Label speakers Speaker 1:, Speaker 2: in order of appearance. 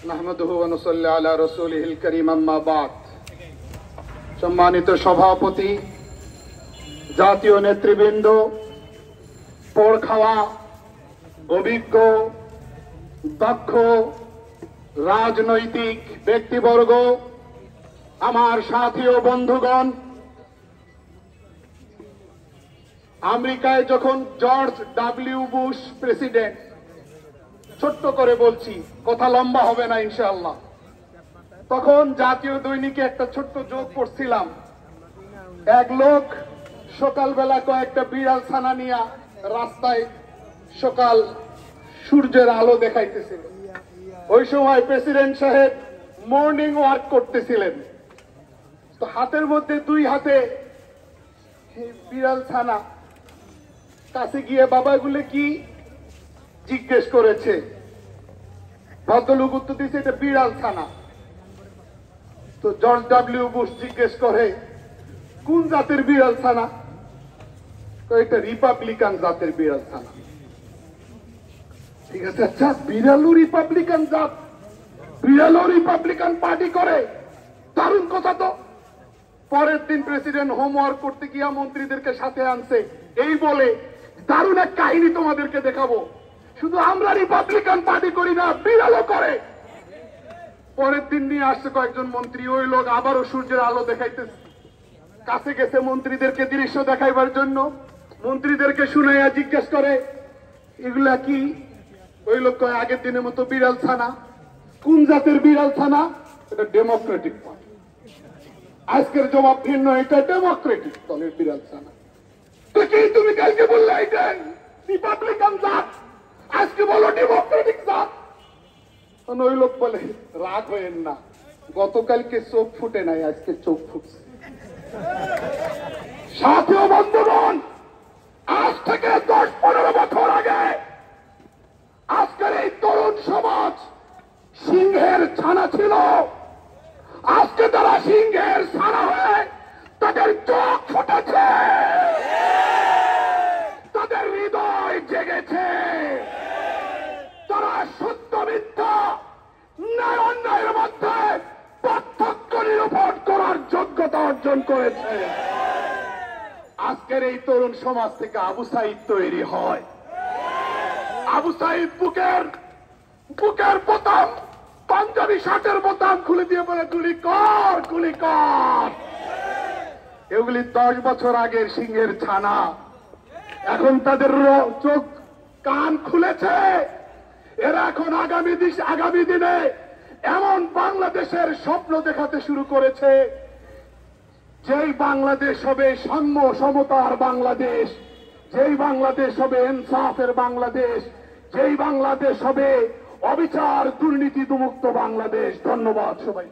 Speaker 1: নাহমাদুহু ওয়া নুসাল্লি আলা রাসূলিহিল কারীম আম্মা বাদ। সম্মানিত সভাপতি, জাতীয় নেতৃবৃন্দ, পোড় খাওয়া অভিজ্ঞ দক্ষ রাজনৈতিক ব্যক্তিবর্গ, আমার সাথী ও বন্ধুগণ, আমেরিকায় যখন জর্জ ডব্লিউ বুশ প্রেসিডেন্ট, ছোট্ট করে বলছি, কথা লম্বা হবে না ইনশাআল্লাহ, তখন জাতীয় দৈনিকে একটা ছোট্ট যোগ করছিলাম। এক লোক সকালবেলা কয়েকটা বিড়াল ছানা নিয়ে রাস্তায় সকাল সূর্যের আলো দেখাইতেছিল। ওই সময় প্রেসিডেন্ট সাহেব মর্নিং ওয়াক করতেছিলেন। তো হাতের মধ্যে দুই হাতে বিড়াল ছানা, কাছে গিয়ে বাবাগুলো কি জিজ্ঞেস করেছে। ভদ্রলোক উত্তর দিয়েছে এটা বিড়াল ছানা। তো জর্জ ডব্লিউ বুশ জিজ্ঞেস করে কোন জাতের বিড়াল ছানা? এটা রিপাবলিকান জাতের বিড়াল ছানা। ঠিক আছে, আচ্ছা, বিড়ালও রিপাবলিকান জাত, বিড়ালও রিপাবলিকান পার্টি করে, দারুণ কথা তো। পরের দিন প্রেসিডেন্ট হোমওয়ার্ক করতে গিয়া মন্ত্রীদেরকে সাথে আনছে, এই বলে দারুণ এক কাহিনী তোমাদেরকে দেখাবো, শুধু আমরা রিপাবলিকান পার্টি করি না, বিড়ালও করে। পরের দিন নিয়ে আসছে কয়েকজন মন্ত্রী, ওই লোক আবারও সূর্যের আলো দেখাইতেছে, কাছে গেছে মন্ত্রীদেরকে দৃশ্য দেখাইবার জন্য। মন্ত্রীদেরকে শুনাইয়া জিজ্ঞেস করে এগুলা কি? ওই লোক কয় আগের দিনের মতো বিড়াল ছানা। কোন জাতের বিড়াল ছানা? এটা ডেমোক্রেটিক পার্টি। আজকের জবাব ভিন্ন, এটা ডেমোক্রেটিক দলের বিড়াল ছানা। তো কি তুমি কালকে বললে এটা রিপাবলিকান জাত, আজকে বলো ডেমোক্রেটিক জাত? ওই লোক বলে রাগ হয়েন না, গতকালকে চোখ ফুটে নাই, আজকে চোখ ফুটছে। সাথী ও বন্ধুগণ, আজ থেকে 10-15 বছর আগে আজকের এই তরুণ সমাজ সিংহের ছানা ছিল। আজকে তারা সিংহের ছানা হয়ে তাদের চোখ ফুটেছে, তাদের হৃদয় জেগেছে, তারা সত্য মিথ্যা ন্যায় অন্যায়ের মধ্যে পার্থক্য নিরূপণ করার যোগ্যতা অর্জন করেছে। আজকের এই তরুণ সমাজ থেকে আবু সাইদ তৈরি হয়। আবু সাইদ বুকের বোতাম, পাঞ্জাবি শার্টের বোতাম খুলে দিয়ে বলে গুলি কর, গুলি কর। এগুলি 10 বছর আগের সিংহের ছানা। এখন তাদের চোখ কান খুলেছে। এরা এখন আগামী দিনে এমন বাংলাদেশের স্বপ্ন দেখাতে শুরু করেছে, যেই বাংলাদেশ হবে সাম্য সমতার বাংলাদেশ, যেই বাংলাদেশ হবে ইনসাফের বাংলাদেশ, যেই বাংলাদেশ হবে অবিচার দুর্নীতি মুক্ত বাংলাদেশ। ধন্যবাদ সবাই।